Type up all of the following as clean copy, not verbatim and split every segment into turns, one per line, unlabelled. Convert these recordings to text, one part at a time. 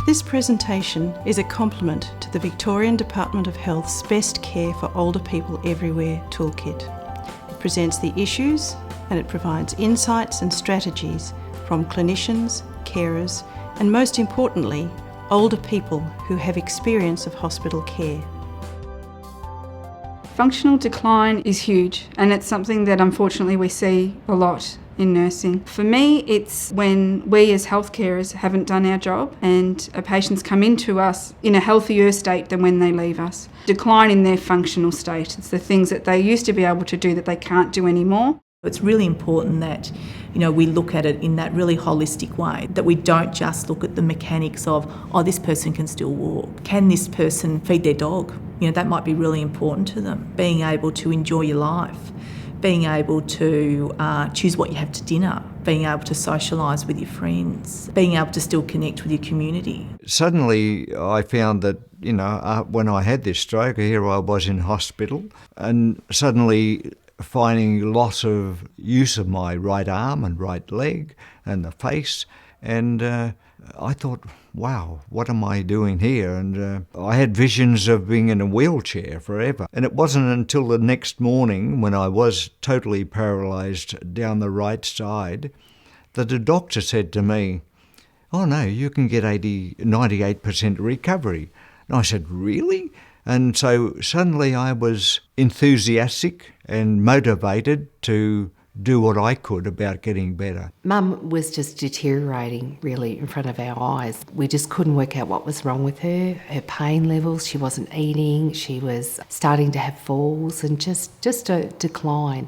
This presentation is a complement to the Victorian Department of Health's Best Care for Older People Everywhere toolkit. It presents the issues and it provides insights and strategies from clinicians, carers, and most importantly, older people who have experience of hospital care.
Functional decline is huge, and it's something that unfortunately we see a lot in nursing. For me, it's when we as health carers haven't done our job and our patients come into us in a healthier state than when they leave us. Decline in their functional state. It's the things that they used to be able to do that they can't do anymore.
It's really important that, we look at it in that really holistic way, that we don't just look at the mechanics of, this person can still walk. Can this person feed their dog? That might be really important to them. Being able to enjoy your life, being able to choose what you have to dinner, being able to socialise with your friends, being able to still connect with your community.
Suddenly I found that, when I had this stroke, here I was in hospital, and suddenly finding loss of use of my right arm and right leg and the face, and I thought, wow, what am I doing here? And I had visions of being in a wheelchair forever. And it wasn't until the next morning, when I was totally paralysed down the right side, that the doctor said to me, "Oh no, you can get 98% recovery." And I said, "Really?" And so suddenly I was enthusiastic and motivated to do what I could about getting better.
Mum was just deteriorating really in front of our eyes. We just couldn't work out what was wrong with her. Her pain levels, she wasn't eating, she was starting to have falls and just a decline.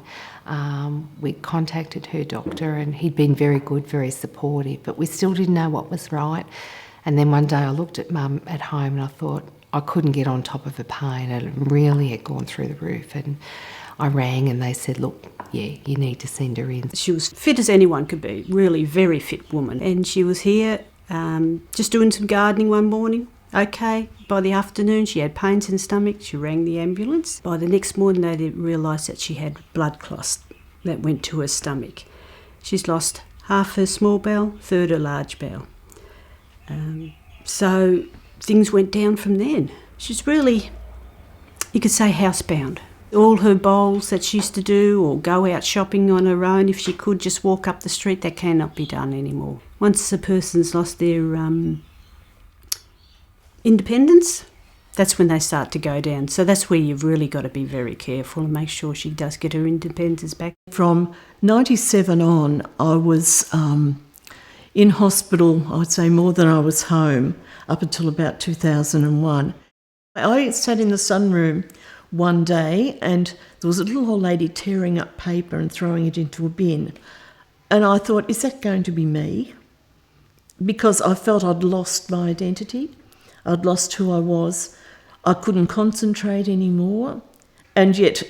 We contacted her doctor and he'd been very good, very supportive, but we still didn't know what was right. And then one day I looked at Mum at home and I thought I couldn't get on top of her pain. It really had gone through the roof. And I rang and they said, "Look, yeah, you need to send her in."
She was fit as anyone could be, really very fit woman. And she was here just doing some gardening one morning. Okay, by the afternoon she had pains in the stomach. She rang the ambulance. By the next morning they realised that she had blood clots that went to her stomach. She's lost half her small bowel, third her large bowel. So things went down from then. She's really, you could say, housebound. All her bowls that she used to do or go out shopping on her own, if she could just walk up the street, that cannot be done anymore. Once a person's lost their independence, that's when they start to go down. So that's where you've really got to be very careful and make sure she does get her independence back.
From 97 on, I was in hospital, I would say more than I was home, up until about 2001. I sat in the sunroom one day and there was a little old lady tearing up paper and throwing it into a bin. And I thought, is that going to be me? Because I felt I'd lost my identity. I'd lost who I was. I couldn't concentrate anymore. And yet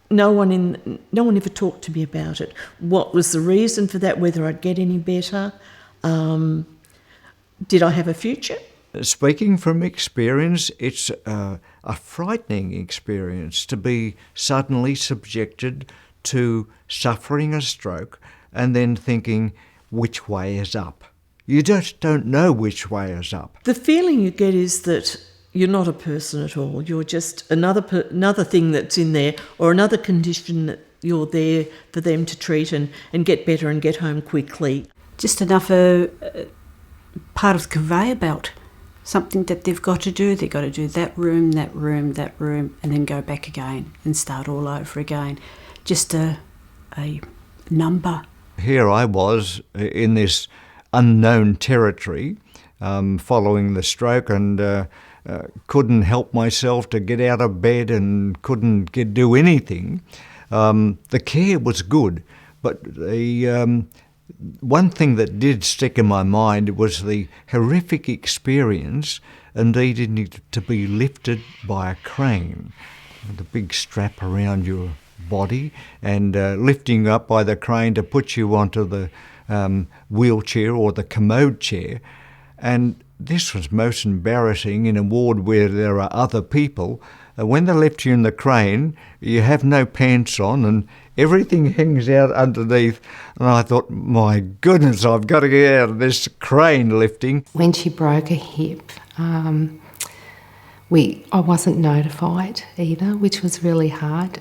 no one ever talked to me about it. What was the reason for that? Whether I'd get any better? Did I have a future?
Speaking from experience, it's a frightening experience to be suddenly subjected to suffering a stroke and then thinking, which way is up? You just don't know which way is up.
The feeling you get is that you're not a person at all. You're just another thing that's in there, or another condition that you're there for them to treat and get better and get home quickly.
Just another part of the conveyor belt. Something that they've got to do. They've got to do that room, and then go back again and start all over again. Just a number.
Here I was in this unknown territory following the stroke and couldn't help myself to get out of bed and couldn't do anything. The care was good, but the one thing that did stick in my mind was the horrific experience and needing to be lifted by a crane, with a big strap around your body and lifting up by the crane to put you onto the wheelchair or the commode chair. And this was most embarrassing in a ward where there are other people When they lift you in the crane, you have no pants on and everything hangs out underneath. And I thought, my goodness, I've got to get out of this crane lifting.
When she broke her hip, I wasn't notified either, which was really hard.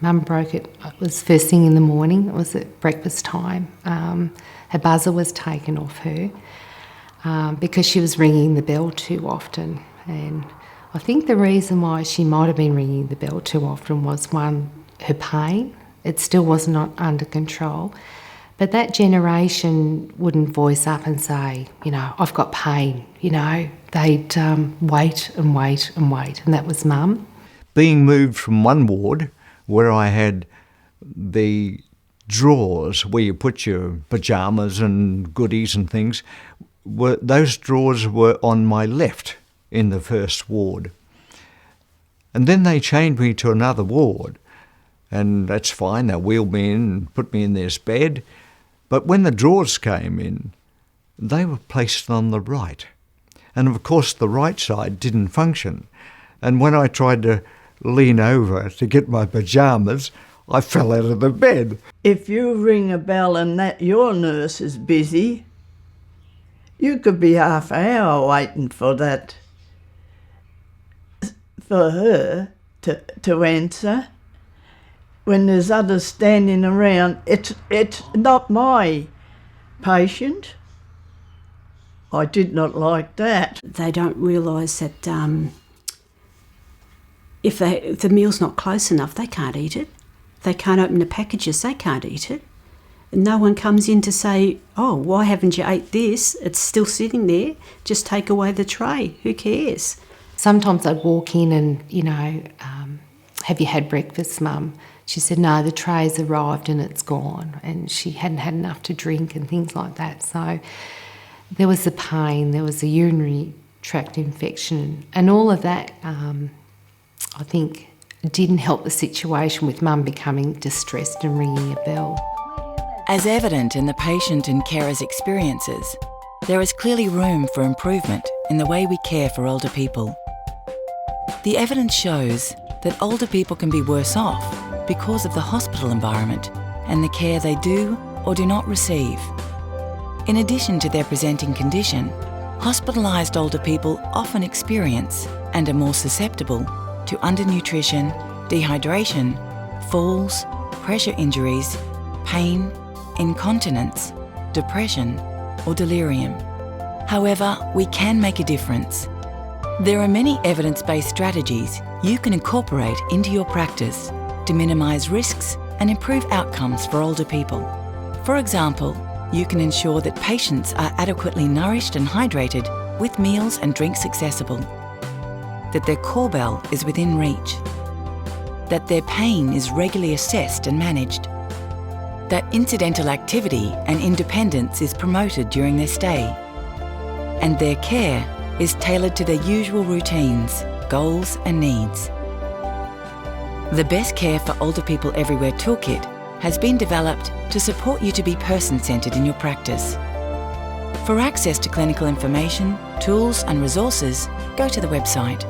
Mum broke it. It was first thing in the morning. It was at breakfast time. Her buzzer was taken off her because she was ringing the bell too often. And I think the reason why she might have been ringing the bell too often was, one, her pain. It still was not under control. But that generation wouldn't voice up and say, I've got pain, They'd wait and wait and wait, and that was Mum.
Being moved from one ward where I had the drawers where you put your pyjamas and goodies and things, those drawers were on my left in the first ward. And then they changed me to another ward, and that's fine. They wheeled me in and put me in this bed. But when the drawers came in, they were placed on the right. And of course the right side didn't function. And when I tried to lean over to get my pyjamas, I fell out of the bed.
If you ring a bell and that your nurse is busy, you could be half an hour waiting for her to answer. When there's others standing around, it's not my patient. I did not like that.
They don't realise that if the meal's not close enough, they can't eat it. They can't open the packages, they can't eat it. And no one comes in to say, oh, why haven't you ate this? It's still sitting there. Just take away the tray. Who cares?
Sometimes I'd walk in and, have you had breakfast, Mum? She said, no, the tray's arrived and it's gone. And she hadn't had enough to drink and things like that. So there was the pain, there was the urinary tract infection, and all of that, I think, didn't help the situation with Mum becoming distressed and ringing a bell.
As evident in the patient and carer's experiences, there is clearly room for improvement in the way we care for older people. The evidence shows that older people can be worse off because of the hospital environment and the care they do or do not receive. In addition to their presenting condition, hospitalised older people often experience and are more susceptible to undernutrition, dehydration, falls, pressure injuries, pain, incontinence, depression, or delirium. However, we can make a difference. There are many evidence-based strategies you can incorporate into your practice to minimise risks and improve outcomes for older people. For example, you can ensure that patients are adequately nourished and hydrated with meals and drinks accessible, that their call bell is within reach, that their pain is regularly assessed and managed, that incidental activity and independence is promoted during their stay, and their care is tailored to their usual routines, goals and needs. The Best Care for Older People Everywhere toolkit has been developed to support you to be person-centred in your practice. For access to clinical information, tools and resources, go to the website